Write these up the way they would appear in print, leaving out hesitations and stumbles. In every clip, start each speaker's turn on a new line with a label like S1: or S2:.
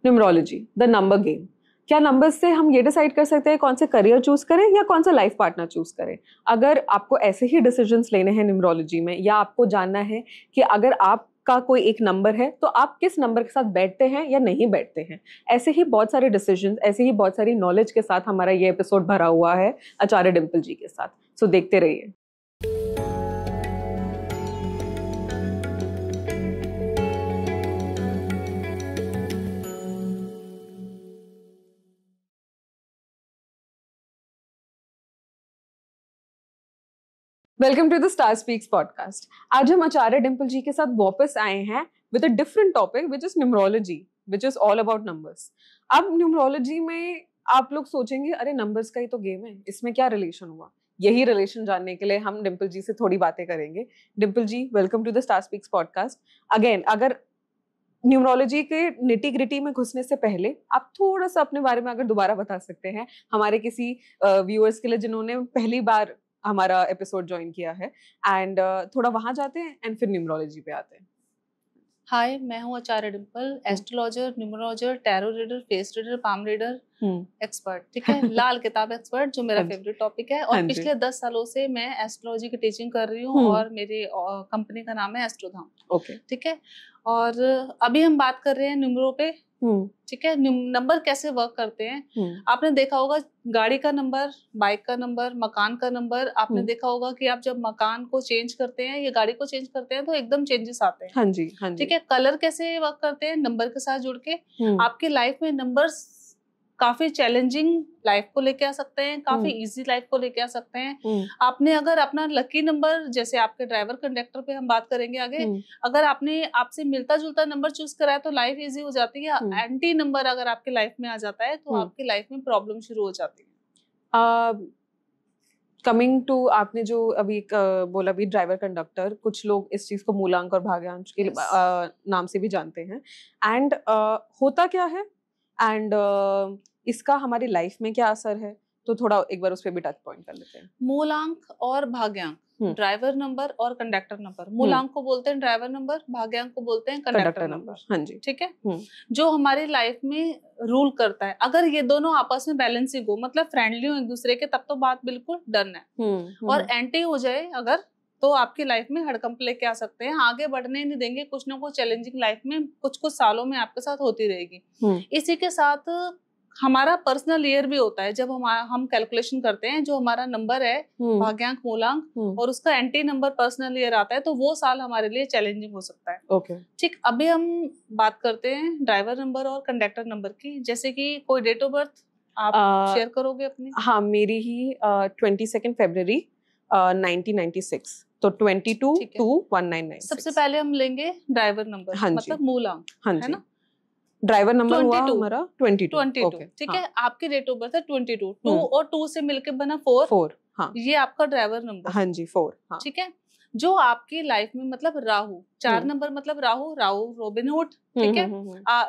S1: Numerology, the number game. क्या numbers से हम ये डिसाइड कर सकते हैं कौन से करियर चूज करें या कौन सा लाइफ पार्टनर चूज करें? अगर आपको ऐसे ही डिसीजंस लेने हैं न्यूमरोलॉजी में, या आपको जानना है कि अगर आपका कोई एक नंबर है तो आप किस नंबर के साथ बैठते हैं या नहीं बैठते हैं, ऐसे ही बहुत सारे डिसीजंस, ऐसे ही बहुत सारी नॉलेज के साथ हमारा ये एपिसोड भरा हुआ है आचार्य डिम्पल जी के साथ। सो देखते रहिए। Welcome to the star speaks podcast. आज हम आचार्य डिम्पल जी के साथ वापस आए हैं with a different topic which is numerology, which is all about numbers. अब न्यूमरोलॉजी में आप लोग सोचेंगे अरे नंबर्स का ही तो गेम है, इसमें क्या रिलेशन हुआ? यही रिलेशन जानने के लिए हम डिम्पल जी से थोड़ी बातें करेंगे। Dimple ji, welcome to the star speaks podcast. Again, अगर न्यूमरोलॉजी के निटी ग्रिटी में घुसने से पहले आप थोड़ा सा अपने बारे में अगर दोबारा बता सकते हैं हमारे किसी व्यूअर्स के लिए जिन्होंने पहली बार हमारा एपिसोड ज्वाइन किया है, एंड थोड़ा वहां जाते हैं एंड फिर न्यूमरोलॉजी पे आते हैं।
S2: हाय, मैं हूँ Acharya Dimple, astrologer, numerologer, tarot reader, face reader, palm reader expert, ठीक है। लाल किताब एक्सपर्ट जो मेरा फेवरेट टॉपिक है, और पिछले 10 सालों से मैं एस्ट्रोलॉजी की टीचिंग कर रही हूँ और मेरी कंपनी का नाम है एस्ट्रोधाम।
S1: ओके,
S2: ठीक है। और अभी हम बात कर रहे हैं न्यूमरो पे, ठीक है। नंबर कैसे वर्क करते हैं। आपने देखा होगा गाड़ी का नंबर, बाइक का नंबर, मकान का नंबर। आपने देखा होगा कि आप जब मकान को चेंज करते हैं या गाड़ी को चेंज करते हैं तो एकदम चेंजेस आते हैं।
S1: हाँ जी, हाँ जी।
S2: ठीक है। कलर कैसे वर्क करते हैं, नंबर के साथ जुड़ के। आपकी लाइफ में नंबर्स काफी चैलेंजिंग लाइफ को लेके आ सकते हैं, काफी इजी लाइफ को लेके आ सकते हैं। आपने अगर अपना लकी नंबर, जैसे आपके ड्राइवर कंडक्टर पे हम बात करेंगे आगे, अगर आपने आपसे मिलता जुलता नंबर चूज करा है तो लाइफ इजी हो जाती है। एंटी नंबर अगर आपके लाइफ में आ जाता है तो आपकी लाइफ में प्रॉब्लम शुरू हो जाती है।
S1: कमिंग टू, आपने जो अभी बोला भी ड्राइवर कंडक्टर, कुछ लोग इस चीज को मूलांक और भाग्यांश के नाम से भी जानते हैं। एंड होता क्या है, एंड इसका हमारी लाइफ में क्या असर है, तो थोड़ा एक बार उस पर भी टच पॉइंट कर लेते हैं।
S2: मूलांक और भाग्यांक, ड्राइवर नंबर और कंडक्टर नंबर। मूलांक को बोलते हैं ड्राइवर नंबर, भाग्यांक को बोलते हैं कंडक्टर नंबर।
S1: हाँ जी,
S2: ठीक है। जो हमारी लाइफ में रूल करता है, अगर ये दोनों आपस में बैलेंसिंग हो, मतलब फ्रेंडली हो एक दूसरे के, तब तो बात बिल्कुल डन है। और एंटी हो जाए अगर, तो आपकी लाइफ में हड़कंप लेके आ सकते हैं, आगे बढ़ने नहीं देंगे। कुछ ना कुछ चैलेंजिंग लाइफ में कुछ कुछ सालों में आपके साथ होती रहेगी। इसी के साथ हमारा पर्सनल ईयर भी होता है। जब हम कैलकुलेशन करते हैं, जो हमारा नंबर है भाग्यांक, मूलांक, और उसका एंटी नंबर पर्सनल ईयर आता है, तो वो साल हमारे लिए चैलेंजिंग हो सकता है।
S1: ओके,
S2: ठीक। अभी हम बात करते हैं ड्राइवर नंबर और कंडक्टर नंबर की। जैसे कि कोई डेट ऑफ बर्थ आप शेयर करोगे अपनी?
S1: हाँ, मेरी ही 22 फरवरी 1996, तो 22/2/1996।
S2: सबसे पहले हम लेंगे ड्राइवर नंबर, मतलब मूलांक, है ना।
S1: ड्राइवर नंबर हुआ हमारा 22।
S2: ठीक है। आपकी डेट ऑफ बर्थ है 22, 2 और 2 से मिलके बना 4।
S1: हाँ,
S2: ये आपका ड्राइवर नंबर।
S1: हाँ जी, 4। हाँ।
S2: ठीक है। जो आपकी लाइफ में, मतलब राहु, 4 नंबर मतलब राहु रोबिनहुड। ठीक है।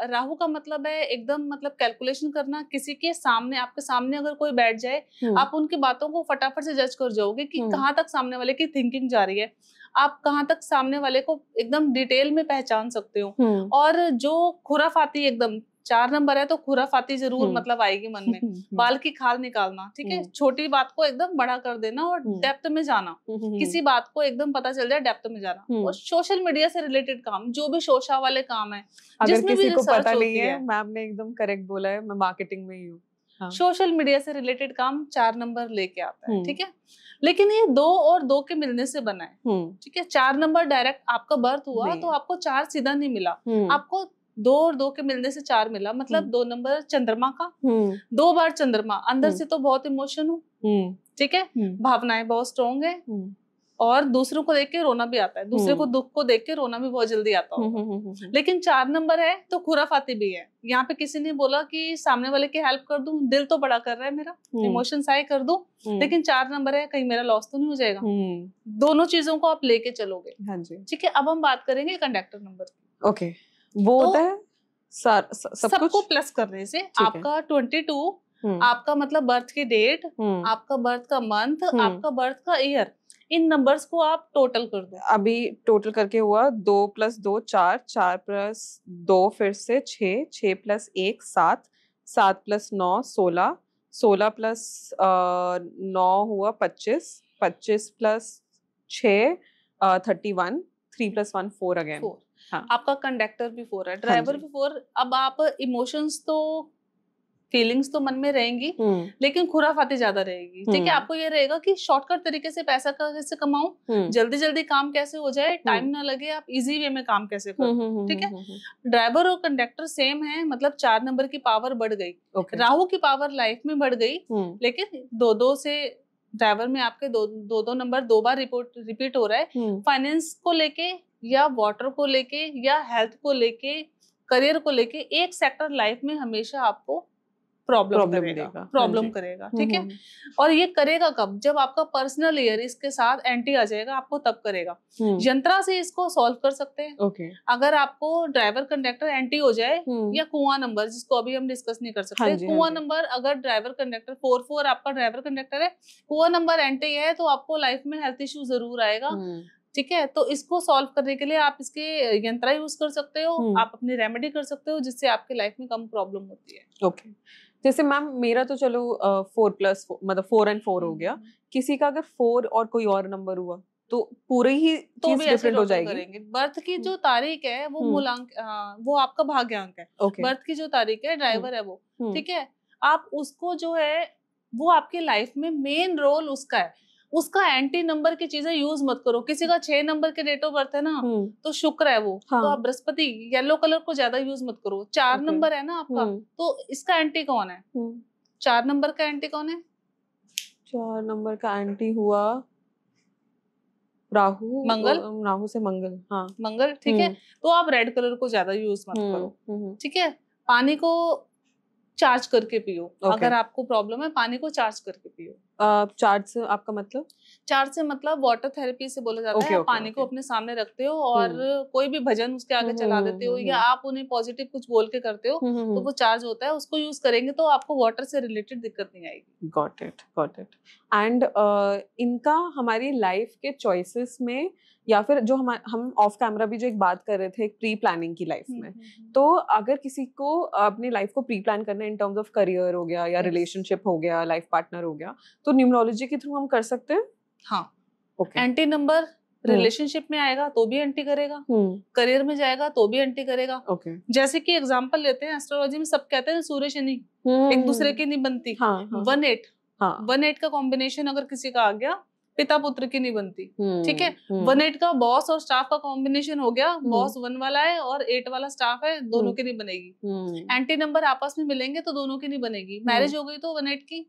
S2: राहु का मतलब है एकदम, मतलब कैलकुलेशन करना। किसी के सामने, आपके सामने अगर कोई बैठ जाए, आप उनकी बातों को फटाफट से जज कर जाओगे कि कहाँ तक सामने वाले की थिंकिंग जा रही है। आप कहाँ तक सामने वाले को एकदम डिटेल में पहचान सकते हो। और जो खुराफाती, एकदम 4 नंबर है तो खुराफाती जरूर मतलब आएगी मन में। बाल की खाल निकालना, ठीक है। छोटी बात को एकदम बड़ा कर देना और डेप्थ में जाना। किसी बात को एकदम पता चल जाए, डेप्थ में जाना। और सोशल मीडिया से रिलेटेड काम, जो भी सोशा वाले काम है,
S1: अगर किसी को पता नहीं है, मैम ने एकदम करेक्ट बोला है, मैं मार्केटिंग में ही हूँ।
S2: सोशल मीडिया से रिलेटेड काम 4 नंबर लेके आता है। ठीक है। लेकिन ये 2 और 2 के मिलने से बना है। ठीक है। 4 नंबर डायरेक्ट आपका बर्थ हुआ तो आपको 4 सीधा नहीं मिला, आपको 2 और 2 के मिलने से 4 मिला। मतलब 2 नंबर चंद्रमा का, 2 बार चंद्रमा। अंदर से तो बहुत इमोशन हूँ, ठीक है, भावनाएं बहुत स्ट्रॉन्ग है, और दूसरों को देख के रोना भी आता है। दूसरे को दुख को देख के रोना भी बहुत जल्दी आता है। लेकिन 4 नंबर है तो खुराफाती भी है। यहाँ पे किसी ने बोला कि सामने वाले की हेल्प कर दूं, दिल तो बड़ा कर रहा है मेरा, इमोशंस आए कर दूं, लेकिन 4 नंबर है, कहीं मेरा लॉस तो नहीं हो जाएगा। दोनों चीजों को आप लेके चलोगे। हाँ जी। ठीक है। अब हम बात करेंगे कंडक्टर नंबर की।
S1: ओके, वो होता है
S2: सबको प्लस करने से आपका 22, आपका मतलब बर्थ की डेट, आपका बर्थ का मंथ, आपका बर्थ का ईयर, इन नंबर्स को आप टोटल कर दो।
S1: अभी टोटल करके हुआ 2 + 2 4, 4 + 2 फिर से 6, 6 + 1 7, 7 + 9 16, 16 + 9 हुआ 25, 25 + 6 31, 3 + 1 4 अगेन।
S2: 4।
S1: हाँ,
S2: आपका कंडक्टर भी 4 है,
S1: हाँ
S2: ड्राइवर
S1: जी।
S2: भी 4। अब आप इमोशंस तो फीलिंग्स तो मन में रहेंगी, लेकिन खुराफाती ज्यादा रहेगी। ठीक है, आपको ये रहेगा कि शॉर्टकट तरीके से पैसा कैसे कमाऊं, जल्दी जल्दी काम कैसे हो जाए, टाइम ना लगे, आप इजी वे में काम कैसे करो। ठीक है, ड्राइवर और कंडक्टर सेम है, मतलब 4 नंबर की पावर बढ़ गई, राहु की पावर लाइफ में बढ़ गई, लेकिन 2-2 से ड्राइवर में आपके दो नंबर 2 बार रिपीट हो रहा है। फाइनेंस को लेके या वाटर को लेके या हेल्थ को लेके, करियर को लेके, एक सेक्टर लाइफ में हमेशा आपको प्रॉब्लम करेगा। ठीक है, और ये करेगा कब? जब आपका पर्सनल ईयर इसके साथ एंटी आ जाएगा, आपको तब करेगा। यंत्रा से इसको सॉल्व कर सकते हैं। अगर आपको ड्राइवर कंडक्टर एंटी हो जाए, या कुआं नंबर, जिसको अभी हम डिस्कस नहीं कर सकते, कुआं नंबर अगर ड्राइवर कंडक्टर 4-4 आपका ड्राइवर कंडक्टर है, कुआं नंबर एंटी है, तो आपको लाइफ में हेल्थ इश्यू जरूर आएगा। ठीक है, तो इसको सॉल्व करने के लिए आप इसके यंत्रा यूज कर सकते हो, आप अपनी रेमेडी कर सकते हो, जिससे आपकी लाइफ में कम प्रॉब्लम होती है।
S1: ओके, जैसे मैम मेरा तो चलो 4+4 मतलब 4 and 4 हो गया, किसी का अगर 4 और कोई और नंबर हुआ तो पूरी ही
S2: तो
S1: चीज
S2: भी
S1: डिफरेंट हो जाएगी।
S2: बर्थ की जो तारीख है वो मूलांक, वो आपका भाग्यांक है। बर्थ की जो तारीख है, ड्राइवर है वो, ठीक है, आप उसको जो है वो आपकी लाइफ में मेन रोल उसका है, उसका एंटी नंबर की चीजें यूज मत करो। किसी का 6 नंबर के डेट ऑफ बर्थ है ना, तो शुक्र है वो, तो आप बृहस्पति येलो कलर को ज्यादा यूज मत करो। 4 नंबर है ना आपका, तो इसका एंटी कौन है? 4 नंबर का एंटी कौन है?
S1: 4 नंबर का एंटी हुआ राहु,
S2: मंगल।
S1: राहु से मंगल, हाँ
S2: मंगल, ठीक है, तो आप रेड कलर को ज्यादा यूज मत करो। ठीक है, पानी को चार्ज करके पियो। अगर आपको प्रॉब्लम है, पानी को चार्ज करके पियो।
S1: चार्ज से आपका मतलब?
S2: चार्ज से मतलब वाटर थेरेपी से बोला जाता है। आप पानी को अपने सामने रखते हो और कोई भी भजन उसके आगे चला देते हो, या आप उन्हें पॉजिटिव कुछ बोल के करते हो, तो वो चार्ज होता है। उसको यूज करेंगे तो आपको वाटर से रिलेटेड दिक्कत नहीं आएगी।
S1: Got it. एंड इनका हमारी लाइफ के चॉइसेस में, या फिर जो हम ऑफ कैमरा भी जो एक बात कर रहे थे, एक प्री प्लानिंग की लाइफ में, तो अगर किसी को अपनी लाइफ को प्री प्लान करना इन टर्म्स ऑफ करियर हो गया, या रिलेशनशिप हो गया, लाइफ पार्टनर हो गया, तो न्यूमरोलॉजी के थ्रू हम कर सकते हैं।
S2: हाँ, एंटी नंबर रिलेशनशिप में आएगा तो भी एंटी करेगा, करियर में जाएगा तो भी एंटी करेगा। जैसे कि एग्जांपल लेते हैं, एस्ट्रोलॉजी में सब कहते हैं सूर्य शनि एक दूसरे की नहीं बनती। 1-8 का कॉम्बिनेशन अगर किसी का आ गया, पिता पुत्र की नहीं बनती। ठीक है, 1-8 का बॉस और स्टाफ का कॉम्बिनेशन हो गया, बॉस 1 वाला है और 8 वाला स्टाफ है, दोनों की नहीं बनेगी। एंटी नंबर आपस में मिलेंगे तो दोनों की नहीं बनेगी। मैरिज हो गई तो 1-8 की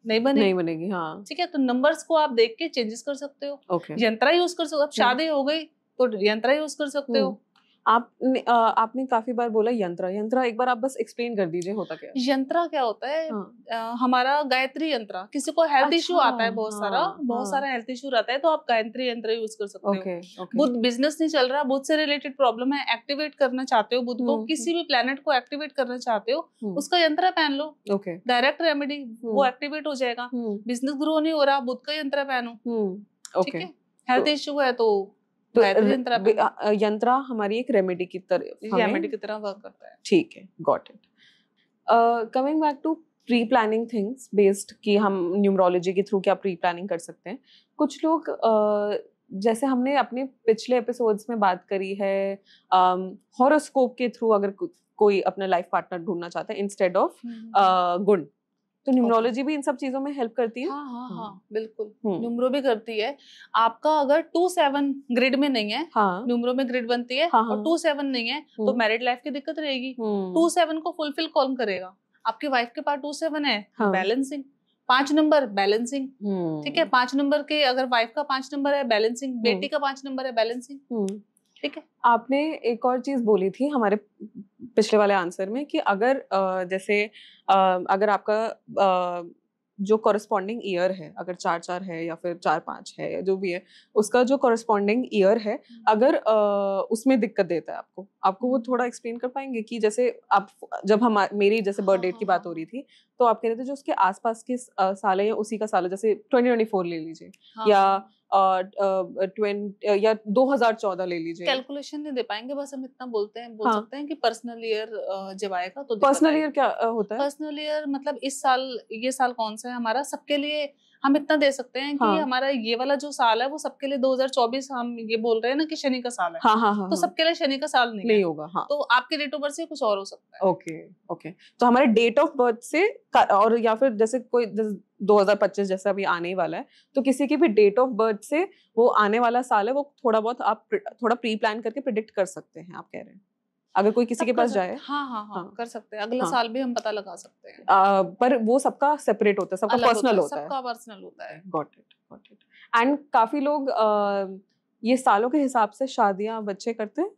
S2: नहीं बनेगी। हाँ, ठीक है, तो नंबर्स को आप देख के चेंजेस कर सकते हो। यंत्रा यूज कर सकते हो। अब शादी हो गई तो यंत्रा यूज कर सकते हो।
S1: आपने काफी बार बोला यंत्रा एक बार आप बस एक्सप्लेन कर दीजिए, होता क्या है?
S2: यंत्रा क्या होता है? हमारा गायत्री यंत्र। किसी को हेल्थ इशू आता है, बहुत सारा हेल्थ इशू रहता है, तो आप गायत्री यंत्र यूज कर सकते हो। बुध बिजनेस नहीं चल रहा, बुध से रिलेटेड प्रॉब्लम है, एक्टिवेट करना चाहते हो बुध को, किसी भी प्लेनेट को एक्टिवेट करना चाहते हो, उसका यंत्र पहन लो। डायरेक्ट रेमेडी, वो एक्टिवेट हो जाएगा। बिजनेस ग्रो नहीं हो रहा, बुध का यंत्र पहनो। ठीक है, हेल्थ इशू है तो
S1: यंत्रा हमारी एक रेमेडी की तरह
S2: वर्क करता है।
S1: ठीक है, got it. Coming back to pre planning things based, कि हम न्यूमरोलॉजी के थ्रू क्या प्री प्लानिंग कर सकते हैं। कुछ लोग जैसे हमने अपने पिछले एपिसोड्स में बात करी है, हॉरोस्कोप के थ्रू अगर कोई अपना लाइफ पार्टनर ढूंढना चाहता है इंस्टेड ऑफ गुण, तो न्यूमरोलॉजी भी इन सब चीजों में हेल्प करती है।
S2: हाँ, बिल्कुल, न्यूमरो भी करती है। आपका अगर 2-7 ग्रिड में नहीं है, न्यूमरो में ग्रिड बनती है, और 2-7 नहीं है, तो मैरिड लाइफ की दिक्कत रहेगी। 2-7 को फुलफिल कौन करेगा? आपकी वाइफ के पास 2-7 है, बैलेंसिंग। 5 number balancing. ठीक है, 5 नंबर के अगर वाइफ का 5 नंबर है, बैलेंसिंग। बेटी का 5 नंबर है, बैलेंसिंग। ठीक है,
S1: आपने एक और चीज बोली थी हमारे पिछले वाले आंसर में, कि अगर जैसे अगर आपका जो कॉरेस्पॉन्डिंग ईयर है, अगर 4-4 है या फिर 4-5 है, या जो भी है, उसका जो कॉरेस्पॉन्डिंग ईयर है, अगर उसमें दिक्कत देता है आपको वो थोड़ा एक्सप्लेन कर पाएंगे? कि जैसे आप, जब मेरी जैसे बर्थ डेट की बात हो रही थी, तो आप कह रहे थे जो उसके आसपास के साल है या उसी का साल है, जैसे 2024 ले लीजिए, या या 2014 ले लीजिए।
S2: कैलकुलेशन नहीं दे पाएंगे, बस हम इतना बोल सकते हैं कि पर्सनल ईयर जब आएगा तो
S1: पर्सनल ईयर क्या होता है?
S2: पर्सनल ईयर मतलब इस साल, ये साल कौन सा है हमारा, सबके लिए हम इतना दे सकते हैं कि हमारा ये वाला जो साल है वो सबके लिए 2024, हम ये बोल रहे हैं ना कि शनि का साल है, तो सबके लिए शनि का साल नहीं होगा। तो आपके डेट ऑफ बर्थ से कुछ और हो सकता है।
S1: ओके, तो हमारे डेट ऑफ बर्थ से, और या फिर जैसे कोई 2025 जैसा अभी आने ही वाला है, तो किसी की भी डेट ऑफ बर्थ से वो आने वाला साल है, वो थोड़ा बहुत आप थोड़ा प्री प्लान करके प्रिडिक्ट कर सकते हैं, आप कह रहे हैं, अगर कोई किसी के पास जाए।
S2: हाँ, कर सकते हैं, अगला साल भी हम पता लगा सकते हैं।
S1: पर वो सबका सेपरेट होता है, सबका पर्सनल होता है।
S2: सबका पर्सनल होता है।
S1: Got it. एंड काफी लोग ये सालों के हिसाब से शादियां बच्चे करते हैं,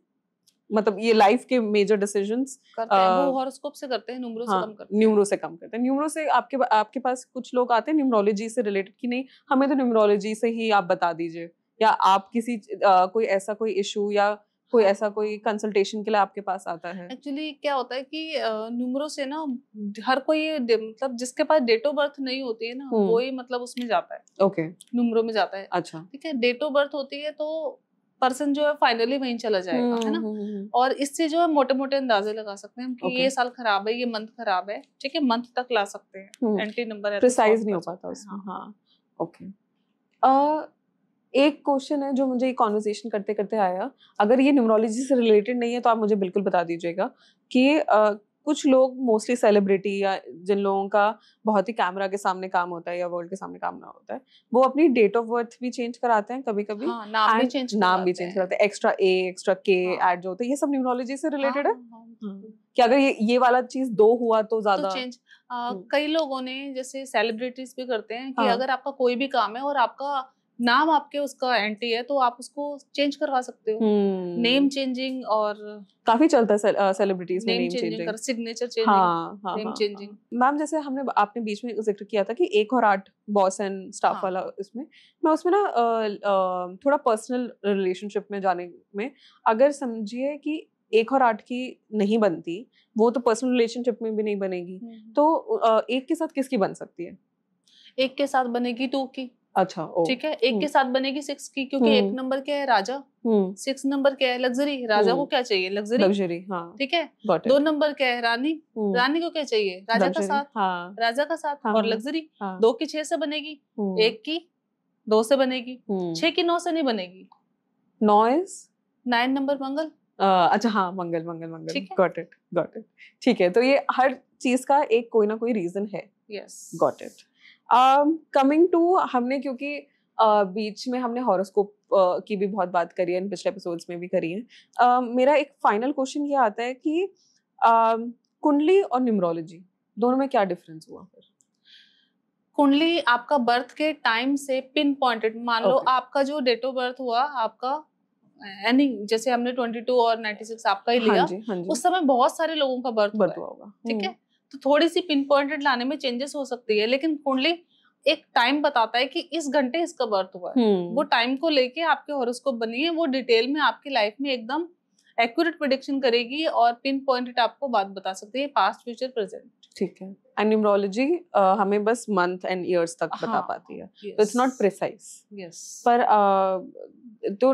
S1: मतलब ये लाइफ के मेजर डिसीजंस
S2: करते हैं, वो हॉरोस्कोप से करते हैं, न्यूमरो से कम करते हैं।
S1: न्यूमरो से कम करते हैं। न्यूमरो से आपके पास कुछ लोग आते हैं न्यूमरोलॉजी से रिलेटेड कि नहीं हमें तो न्यूमरोलॉजी से ही आप बता दीजिए, या आप किसी कोई ऐसा कोई इशू या कोई ऐसा कोई कंसल्टेशन के लिए आपके पास आता है?
S2: एक्चुअली क्या होता है कि न्यूमरो से ना हर कोई, मतलब जिसके पास डेट ऑफ बर्थ नहीं होती है ना, वो ही मतलब उसमें जाता है।
S1: ओके,
S2: न्यूमरो में जाता है।
S1: अच्छा,
S2: ठीक है, डेट ऑफ बर्थ होती है तो पर्सन जो है फाइनली वहीं चला जाएगा, है ना। और इससे जो है मोटे मोटे अंदाजे लगा सकते हैं हम कि ये साल खराब है, ये मंथ खराब है, ठीक है, मंथ तक ला सकते हैं। एंटी नंबर है,
S1: प्रिसाइज नहीं हो पाता उसमें। हाँ, ओके। एक क्वेश्चन है जो मुझे ये कॉन्वर्सेशन करते करते आया, अगर ये न्यूमरोलॉजी से रिलेटेड नहीं है तो आप मुझे बिल्कुल बता दीजिएगा कि कुछ लोग मोस्टली सेलिब्रिटी या जिन लोगों का बहुत ही कैमरा के सामने काम होता है या वर्ल्ड के सामने काम ना होता है, वो अपनी डेट ऑफ बर्थ भी चेंज कराते हैं कभी कभी।
S2: नाम भी चेंज
S1: कराते हैं, एक्स्ट्रा ए एक्स्ट्रा के ऐड जो होता है, ये सब न्यूमरोलॉजी से रिलेटेड है कि अगर ये वाला चीज 2 हुआ तो ज्यादा
S2: चेंज। कई लोगों ने, जैसे सेलिब्रिटीज भी करते हैं कि अगर आपका कोई भी काम है और आपका नाम आपके उसका एंटी है तो आप उसको चेंज करवा सकते हो। नेम चेंजिंग, और
S1: काफी चलता है सेलिब्रिटीज में name changing,
S2: signature changing, name changing.
S1: Ma'am जैसे आपने बीच में जिक्र किया था कि 1 और 8 बॉस एंड स्टाफ वाला, इसमें मैं उसमें ना थोड़ा पर्सनल रिलेशनशिप में जाने में, अगर समझिए कि 1 और 8 की नहीं बनती, वो तो पर्सनल रिलेशनशिप में भी नहीं बनेगी, तो 1 के साथ किसकी बन सकती है?
S2: 1 के साथ बनेगी 2 की।
S1: अच्छा,
S2: ठीक है, 1 के साथ बनेगी 6 की, क्योंकि 1 नंबर क्या है, राजा। 6 नंबर क्या है, लग्जरी। राजा को क्या चाहिए, लग्जरी। ठीक है। 2 नंबर क्या है, रानी। रानी को क्या चाहिए, राजा का साथ। राजा का साथ और लग्जरी। 2 की 6 से बनेगी, 1 की 2 से बनेगी, 6 की 9 से नहीं बनेगी। 9 नंबर मंगल।
S1: अच्छा, हाँ, मंगल। Got it. ठीक है, तो ये हर चीज का एक कोई ना कोई रीजन है।
S2: Yes,
S1: got it. Coming to, हमने क्योंकि बीच में हमने हॉरोस्कोप की भी बहुत बात करी है, पिछले एपिसोड्स में भी करी है। मेरा एक फाइनल क्वेश्चन ये आता है कि कुंडली और न्यूमरोलॉजी दोनों में क्या डिफरेंस हुआ फिर?
S2: कुंडली आपका बर्थ के टाइम से पिन पॉइंटेड, मान लो आपका जो डेट ऑफ बर्थ हुआ आपका, यानी जैसे हमने 22 और 96 आपका ही लिया। हाँ जी। उस समय बहुत सारे लोगों का बर्थ हुआ होगा, ठीक है, तो थोड़ी सी पिन पॉइंटेड लाने में चेंजेस हो सकती है, लेकिन कुंडली एक टाइम बताता है कि इस घंटे इसका बर्थ हुआ है। वो टाइम को लेके आपके हॉरोस्कोप बनी है, वो डिटेल में आपकी लाइफ में एकदम एक्यूरेट प्रेडिक्शन करेगी और पिन पॉइंटेड आपको बात बता सकती है, पास्ट फ्यूचर प्रेजेंट। ठीक है।
S1: एंड न्यूमरोलॉजी हमें बस मंथ एंड ईयर्स तक बता पाती है, तो इट्स नॉट प्रिसाइज।
S2: यस।
S1: पर तो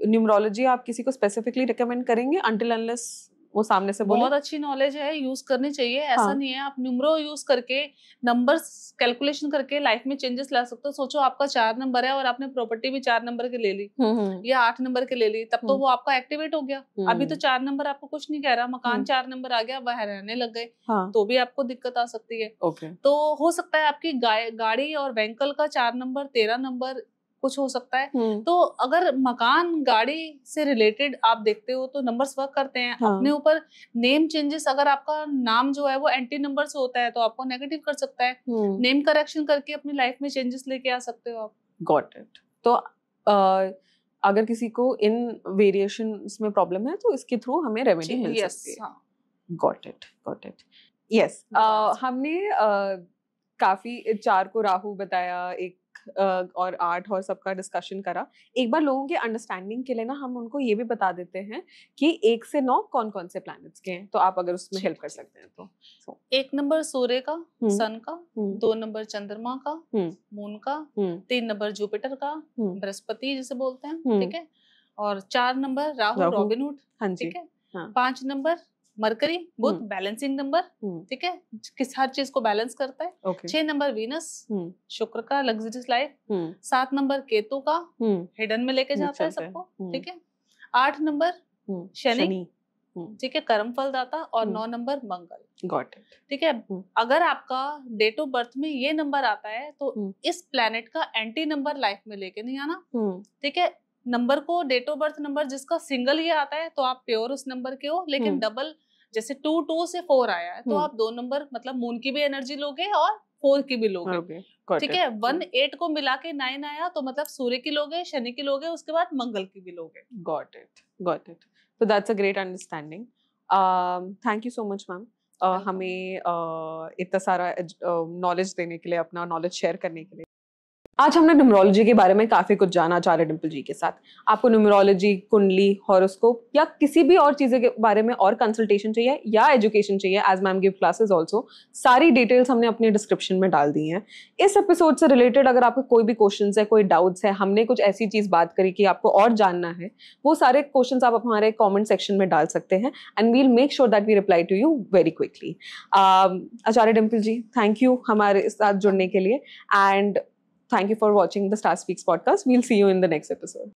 S1: न्यूमरोलॉजी आप किसी को स्पेसिफिकली रिकमेंड करेंगे अंटिल अनलेस वो सामने से बोले?
S2: बहुत अच्छी नॉलेज है, यूज करनी चाहिए। ऐसा नहीं है, आप न्यूमरो यूज करके नंबर्स कैलकुलेशन करके लाइफ में चेंजेस ला सकते हो। सोचो आपका 4 नंबर है और आपने प्रॉपर्टी भी 4 नंबर के ले ली या 8 नंबर के ले ली, तब तो वो आपका एक्टिवेट हो गया। अभी तो 4 नंबर आपको कुछ नहीं कह रहा, मकान 4 नंबर आ गया, वह रहने लग गए, तो भी आपको दिक्कत आ सकती है। तो हो सकता है आपकी गाड़ी और व्हीकल का 4 नंबर 13 नंबर कुछ हो सकता है। तो अगर मकान गाड़ी से रिलेटेड आप देखते हो तो नंबर्स वर्क करते हैं। अपने ऊपर नेम चेंजेस, अगर आपका नाम जो है वो एंटी नंबर से होता है तो आपको नेगेटिव कर सकता है। नेम करेक्शन करके अपनी लाइफ में चेंजेस लेके आ सकते हो आप।
S1: Got it. तो अगर किसी को इन वेरिएशंस में प्रॉब्लम है तो इसके थ्रू हमें रेमेडी मिल सकती है। Got it. यस, हमने काफी 4 को राहु बताया, एक और आर्ट और सबका डिस्कशन करा, एक बार लोगों के अंडरस्टैंडिंग के लिए ना हम उनको ये भी बता देते हैं कि 1 से 9 कौन कौन से प्लैनेट्स के हैं, तो आप अगर उसमें हेल्प कर सकते हैं तो।
S2: 1 नंबर सूर्य का, सन का, 2 नंबर चंद्रमा का, मून का, 3 नंबर जुपिटर का, बृहस्पति जिसे बोलते हैं, ठीक है, और 4 नंबर राहु रॉबिनहुड, ठीक है, 5 नंबर मरकरी बुध बैलेंसिंग नंबर, ठीक है, किस हर चीज को बैलेंस करता है। 6 नंबर वीनस शुक्र का लग्जरियस लाइफ, 7 नंबर केतु का हिडन में लेके जाता है सबको, ठीक है, 8 नंबर शनि, ठीक है, कर्म फलदाता, और 9 नंबर मंगल।
S1: Got it.
S2: ठीक है, अगर आपका डेट ऑफ बर्थ में ये नंबर आता है तो इस प्लेनेट का एंटी नंबर लाइफ में लेके नहीं आना, ठीक है। नंबर को डेट ऑफ बर्थ नंबर जिसका सिंगल ये आता है तो आप प्योर उस नंबर के हो, लेकिन डबल जैसे 2 से 4 आया है तो आप 2 नंबर मतलब मून की भी एनर्जी लोगे और 4 की भी लोगे, ठीक है। 1 8 को मिला के 9 आया तो मतलब सूर्य की लोगे, शनि की लोगे, उसके बाद मंगल की भी लोगे।
S1: Got it. So that's a great understanding. Thank you so much, ma'am. हमें इतना सारा नॉलेज देने के लिए, अपना नॉलेज शेयर करने के लिए। आज हमने न्यूमरोलॉजी के बारे में काफी कुछ जाना आचार्य डिम्पल जी के साथ। आपको न्यूमरोलॉजी, कुंडली, हॉरोस्कोप या किसी भी और चीजें के बारे में और कंसल्टेशन चाहिए या एजुकेशन चाहिए, as ma'am give classes also, सारी डिटेल्स हमने अपने डिस्क्रिप्शन में डाल दी हैं। इस एपिसोड से रिलेटेड अगर आपको कोई भी क्वेश्चन है, कोई डाउट्स है, हमने कुछ ऐसी चीज बात करी कि आपको और जानना है, वो सारे क्वेश्चन आप हमारे कॉमेंट सेक्शन में डाल सकते हैं and we'll make sure that we reply to you very quickly. Acharya Dimple ji, thank you हमारे साथ जुड़ने के लिए, and thank you for watching the Star Speaks podcast. We'll see you in the next episode.